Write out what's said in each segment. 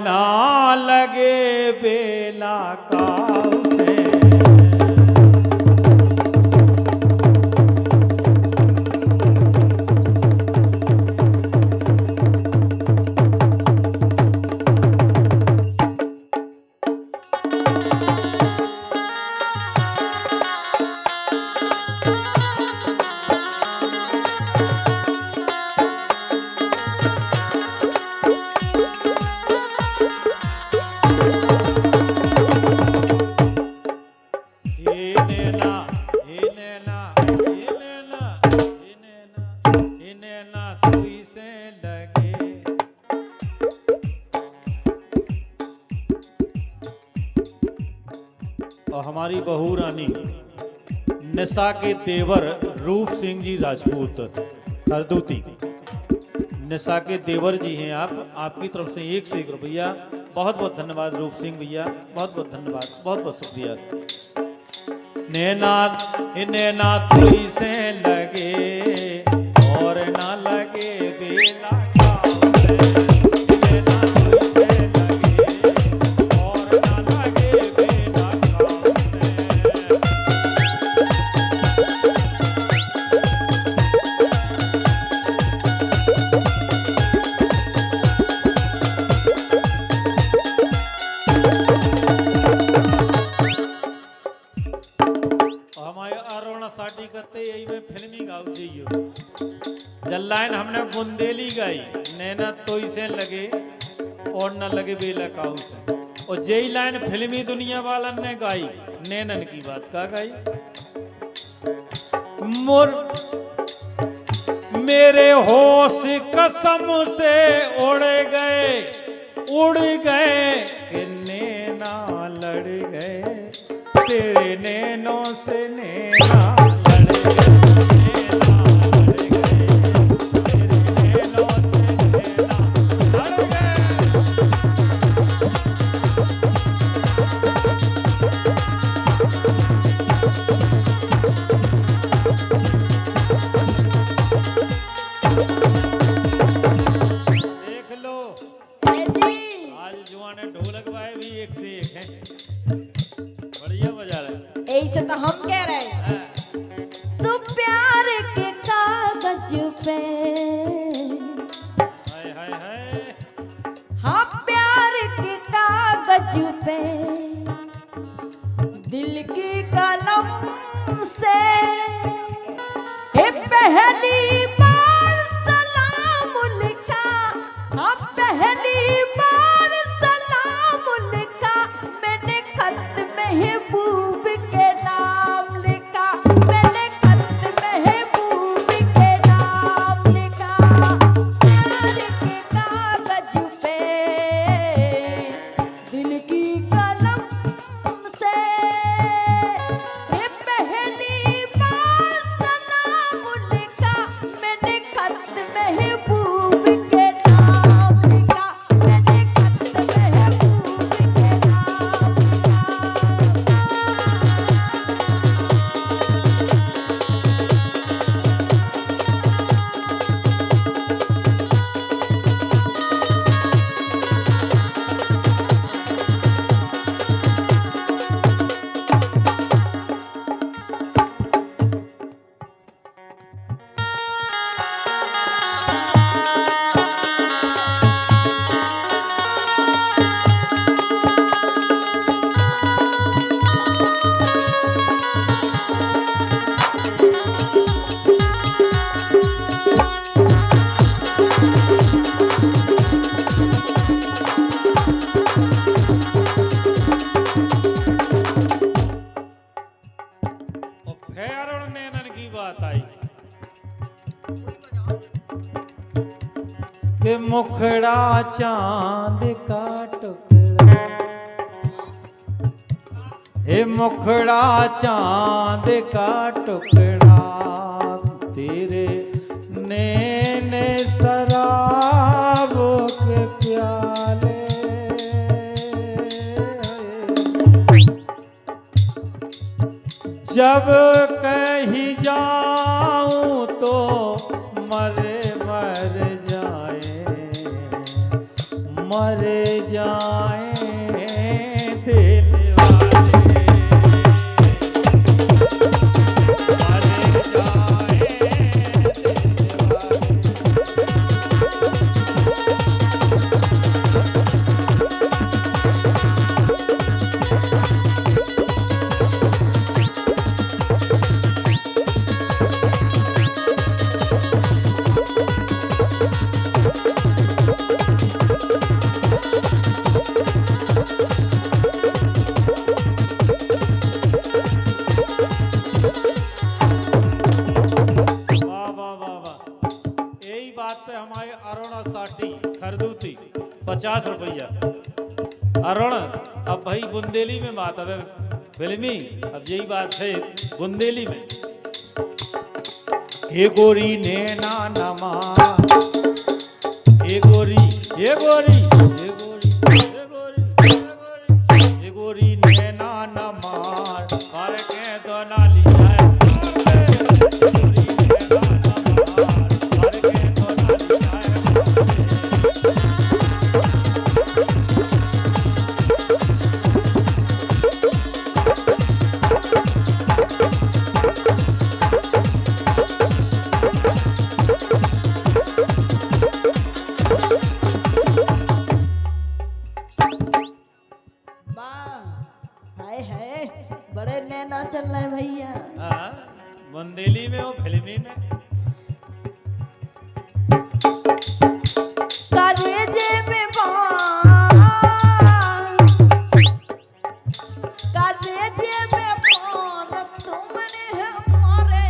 ना लगे बेला काऊ से। हमारी बहू रानी निशा के देवर रूप सिंह जी राजपूत हरदूती, निशा के देवर जी हैं आप, आपकी तरफ से 1 रुपया बहुत बहुत धन्यवाद रूप सिंह भैया, बहुत बहुत धन्यवाद, बहुत बहुत शुक्रिया। नैना तुई से लगे और ना लगे बेला साटी करते यही में फिल्मी गाऊ चाहिए। जल लाइन हमने बुंदेली गाई, नैना तोई से लगे और न लगे बेला काऊ से, और जई लाइन फिल्मी दुनिया वालन ने गाई, नैनन की बात का गाई। मेरे होश कसम से उड़ गए कि नैना लड़ गए, तेरे नैनों से नैना ढोलक भाई भी एक से एक है, बढ़िया बजा रहे। ऐसे तो हम कह रहे हैं सो प्यार के कागज पे, हाय हाय हाय, हाँ प्यार के कागज पे दिल की कलम से पहली बार सलाम लिखा, हाँ पहली बार सलाम लिखा मैंने खत महबूब के नाम लिखा, मैंने खत महबूब के नाम लिखा। प्यार के कागज पे दिल की कलम से पहली बार सलाम लिखा मैंने खत महबूब के नाम लिखा, मैंने खत महबूब के नाम लिखा। के मुखड़ा चांद का टुकड़ा, हे मुखड़ा चांद का टुकड़ा, तेरे नैने शराब के प्याले, जब कहीं जाऊं तो मर जाए, मर जा जाए दिल वाले, मर जाए दिल वाले। वाह वाह वाह वाह, यही बात पे हमारे अरुण साटी खरदूती 50 रुपया। अरुण अब भाई बुंदेली में बात, अब फिल्मी अब यही बात है बुंदेली में। हे गोरी नैना नमा, हे गोरी हे गोरी हे गोरी हे गोरी हे गोरी हे गोरी नैना नमा, मार के तो नाली जाए, गोरी नैना नमा, मार के तो नाली जाए। वाह, हाय हाय, बड़े नैना चल रहे भैया। हाँ, बुंदेली में हो फिल्मी में। कलेजे में बाण, कलेजे में बाण तुमने हमारे,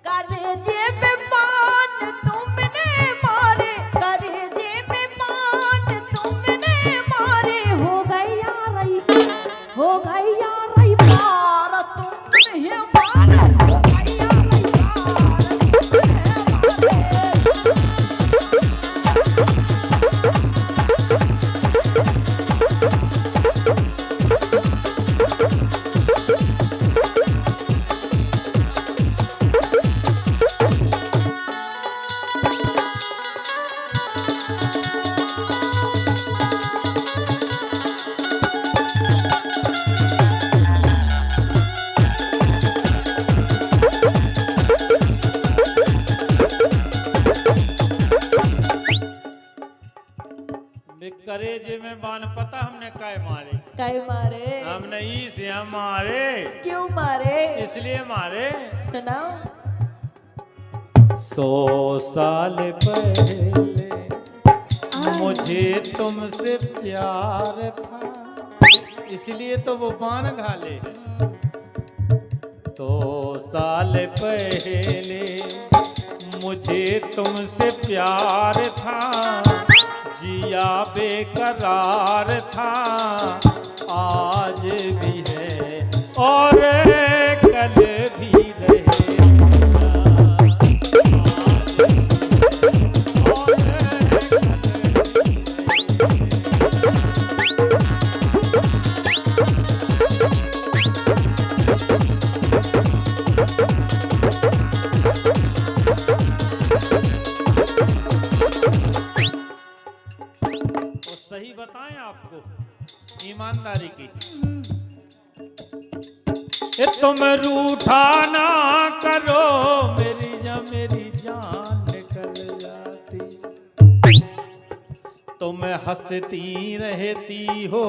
कलेजे में बाण तुमने मारे, कलेजे में बाण तुमने मारे, हो गई यार पार तुमने हमारे, हो गई यार पार तुमने हमारे। करेजे में बान पता हमने काय मारे, काय मारे? हमने इसे हम मारे। क्यों मारे? इसलिए मारे, सुनाओ। 100 साल पहले मुझे तुमसे प्यार था, इसलिए तो वो बाण घाले। 100 साल पहले मुझे तुमसे प्यार था, जिया बेकरार था, आज भी है और कल भी रहेगा, आज भी है और सही बताएं आपको ईमानदारी की। तुम रूठा ना करो मेरी जान निकल जाती, तुम हंसती रहती हो,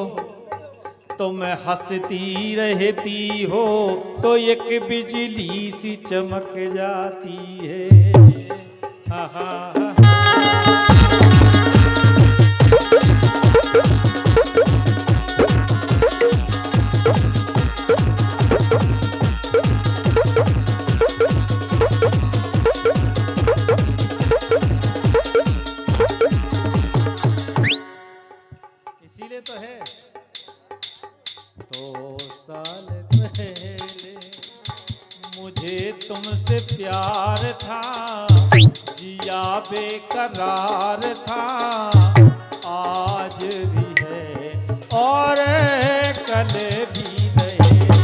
तुम हंसती रहती हो तो एक बिजली सी चमक जाती है। हा हा हा। इसीलिए तो है 100 साल पहले मुझे तुमसे प्यार था, जिया बेकरार था, आज भी है और कल भी रहेगा।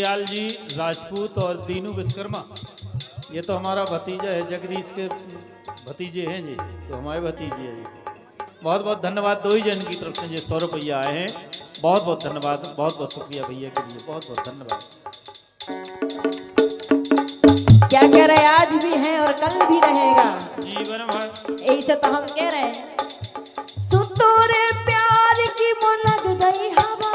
दयाल जी राजपूत और दीनू विश्वकर्मा, ये तो हमारा भतीजा है, जगदीश के भतीजे हैं जी, तो हमारे भतीजे हैं जी। बहुत बहुत धन्यवाद। दो ही जन की तरफ से ये 100 रुपया आए हैं, बहुत बहुत धन्यवाद, बहुत बहुत शुक्रिया भैया के लिए, बहुत बहुत धन्यवाद। क्या कह रहे, आज भी है और कल भी रहेगा, जीवन भर ऐसे तो हम कह रहे हैं। सुन तोरे प्यार की वो लग गई हवा,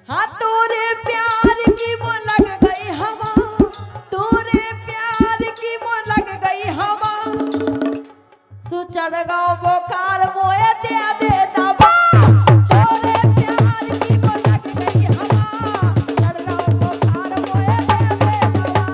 हाँ तोरे प्यार की वो लग गई हवा, तोरे प्यार की वो लग गई हवा, सु चढ़ गो बुखार मोए दे दे दवा, तोरे प्यार की वो लग गई हवा, चढ़ गो बुखार मोए दे दे दवा।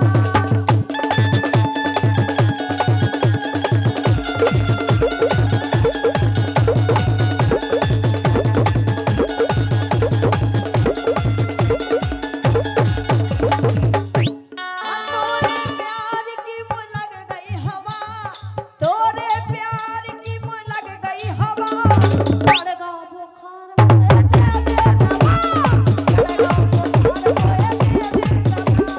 तोरे प्यार की वो लग गई हवा, तोरे प्यार की वो लग गई हवा, चढ़ गो बुखार मोए दे दे दवा, चढ़ गो बुखार मोए दे दे दवा।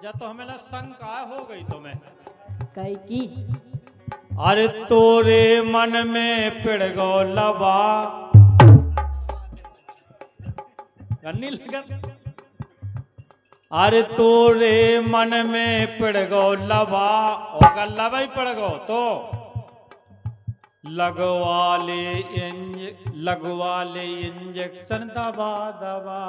जब तो हमें ना शंका हो गई तुम्हें, कई की अरे तोरे मन में पिड़ गो लवा, करनी लगन, अरे तोरे मन में पिड़ गो लवा, और लवा ही पड़ गो तो लगवा ले इंजेक्शन दबा दबा,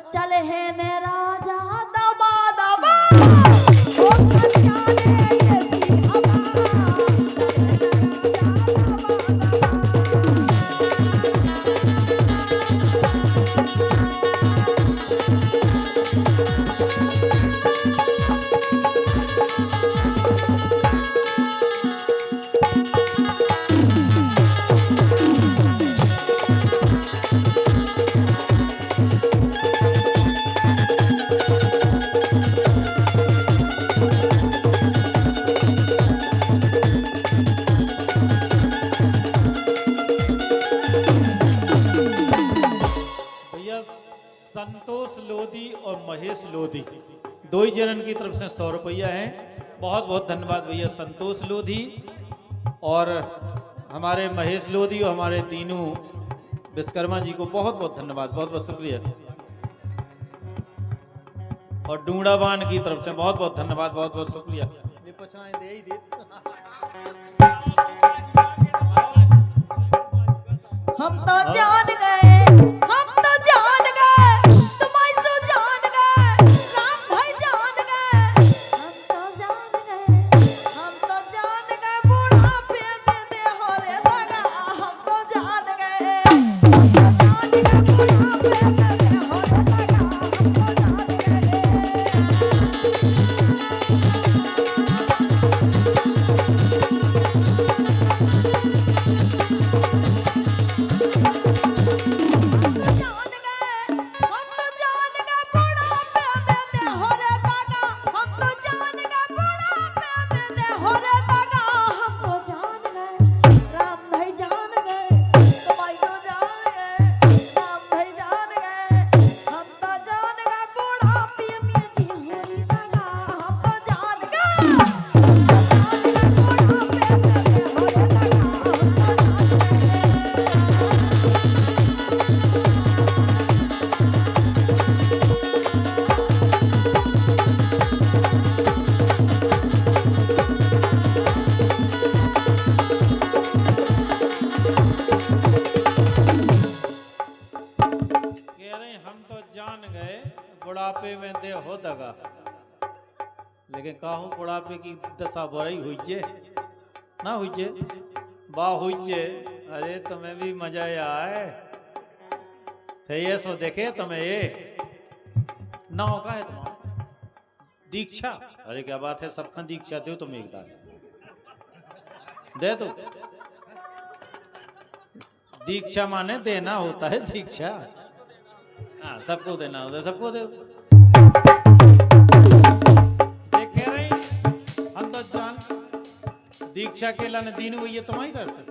चले है ने राजा दबा दबा, ओ खजाने ये सी हवा, संतोष लोधी और महेश लोधी दो ही जनन की तरफ से 100 रुपया है। बहुत बहुत धन्यवाद भैया संतोष लोधी और हमारे महेश लोधी और हमारे दीनू विश्वकर्मा जी को बहुत बहुत धन्यवाद, बहुत बहुत शुक्रिया। और डूंडाबान की तरफ से बहुत बहुत धन्यवाद, बहुत बहुत शुक्रिया। हम तो जान गए, हम तो जान गए, तुम ऐसो जान गए, राम भाई जान गए, हम तो जान गए, बूढ़ा पे दे दे होरे लगा, हम तो जान गए, बूढ़ा पे दे दे होरे लगा, हम तो जान गए। बुढ़ापे में दे हो दगा, लेकिन काहू बुढ़ापे की दशा बड़ी हुई जे ना हुई जे बा हुई जे। अरे तुम्हें भी मजा आए थे ये सो देखे तुम्हें ये ना होगा है तुम्हारा दीक्षा। अरे क्या बात है, सबका दीक्षा दो तुम एक बार दे दो। दीक्षा माने देना होता है, दीक्षा हाँ सबको देना होता है, सबको दे दो। कह रही हम तो जान दीक्षा के लाने दीन भैया तुम्हारी तरफ से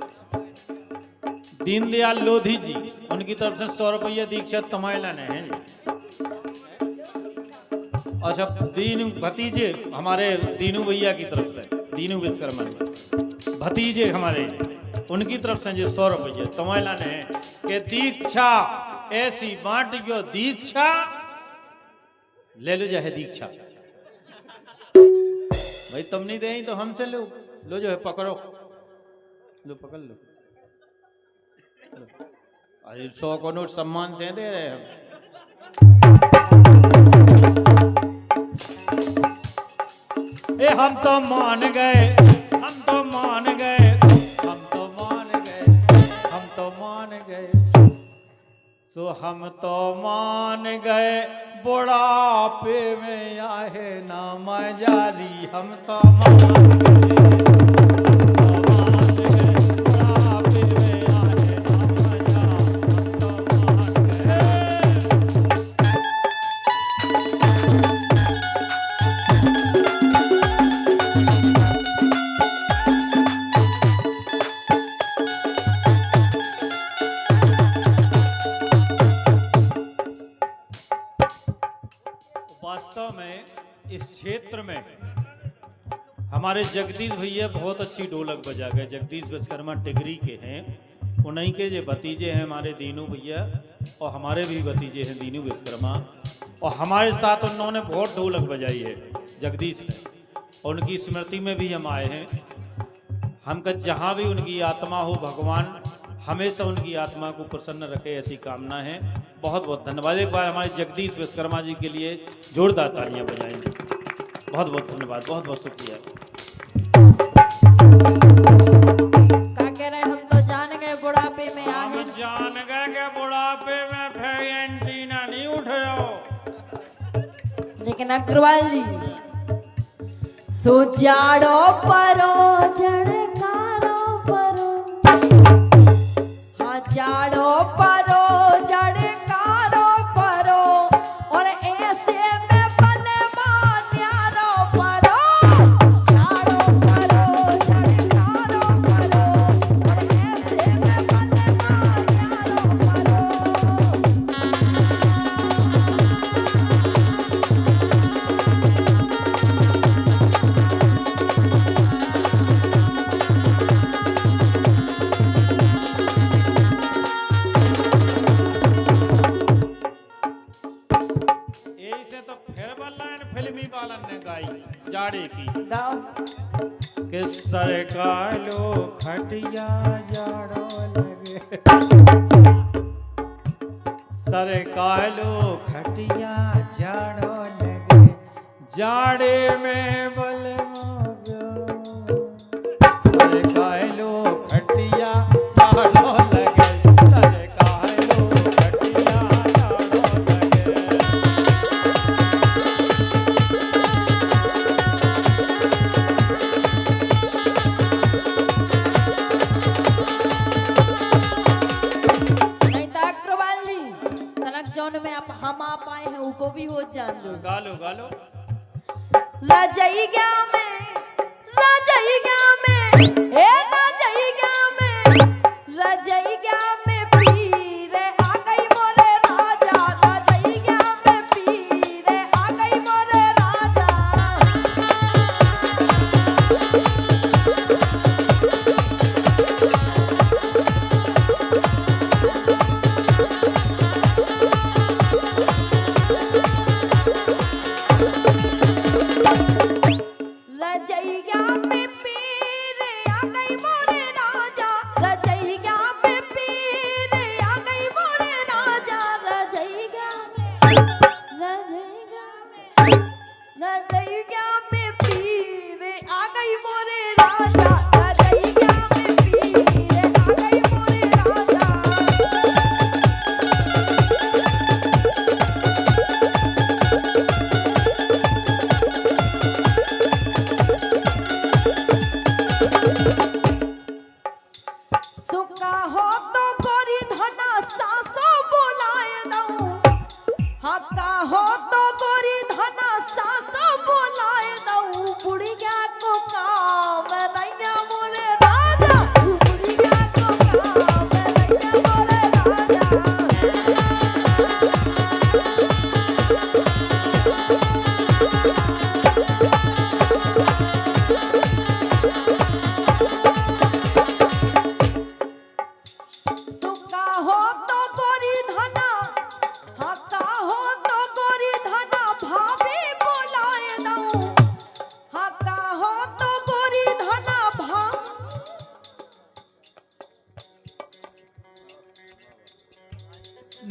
दीनदयाल लोधी जी उनकी तरफ से 100 रुपया दीक्षा तुम्हारे लाने हैं। अच्छा दीन भतीजे हमारे दीनू भैया की तरफ से, दीनू विश्वकर्मा भतीजे हमारे उनकी तरफ से जो 100 रुपये तुम्हारे लाने हैं कि दीक्षा ऐसी बांटियो दीक्षा ले लो, जो है दीक्षा भाई तुम नहीं दे तो हमसे लो, लो जो है पकड़ो, लो पकड़ लो। अरे 100 को नोट सम्मान से दे रहे हम। ए हम तो मान गए, हम तो मान गए, हम तो मान गए, हम तो मान गए, सो हम तो मान गए बुढ़ापे में आए ना मजारी। हम तो मान गए, वास्तव में इस क्षेत्र में हमारे जगदीश भैया बहुत अच्छी ढोलक बजा गए। जगदीश विश्वकर्मा टिगरी के हैं, उन्हीं के जो भतीजे हैं हमारे दीनू भैया और हमारे भी भतीजे हैं दीनू विश्वकर्मा, और हमारे साथ उन्होंने बहुत ढोलक बजाई है जगदीश ने। उनकी स्मृति में भी हम आए हैं। हम कह जहाँ भी उनकी आत्मा हो भगवान हमेशा उनकी आत्मा को प्रसन्न रखे, ऐसी कामना है। बहुत बहुत धन्यवाद। एक बार हमारे जगदीश विश्वकर्मा जी के लिए जोरदार तालियां बजाएंगे। बहुत बहुत धन्यवाद, बहुत बहुत शुक्रिया। क्या कह रहे हम तो जान गए बुढ़ापे में आ गए, जान गए के बुढ़ापे में फिर एंटीना नहीं उठ जाओ। लेकिन अग्रवाल जी सो जाड़ो परो जड़कारो परो, हाँ जाड़ो परो जड़कारो परो, और ऐसे में बने मान्यारो परो। जाड़ो परो जड़कारो परो, और ऐसे में बने मान्यारो परो। फिल्मी बालन ने गाई जाड़े की गाओ कि सरकालो खटिया जाड़ो लगे, सरकालो खटिया जाड़ो लगे, जाड़े में बल सरकालो खटिया जाड़ो लगे, सरकालो खटिया जाड़ो लगे। जौन में हम आप आए हैं उको भी हो जान दो। गालो गालो रजइया में, रजइया में, ए रजइया में, रजइया में पीरे आ गई मोरे राजा, रजइया में पीरे आ गई मोरे राजा। रजइया में पीरे आ गई मोरे राजा, रजइया में पीरे हो तो गोरी धना, हाँ का हो तो गोरी धना भाभी बोलाए दऊं, हाँ का हो तो गोरी धना भा।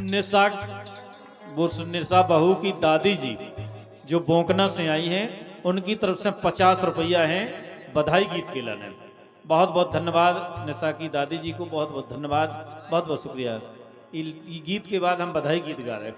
निशा, वो निशा बहू की दादी जी जो बोंकना से आई हैं, उनकी तरफ से 50 रुपया है बधाई गीत के लाने। बहुत बहुत धन्यवाद निशा की दादी जी को, बहुत बहुत धन्यवाद, बहुत बहुत शुक्रिया। ये गीत के बाद हम बधाई गीत गा रहे हैं।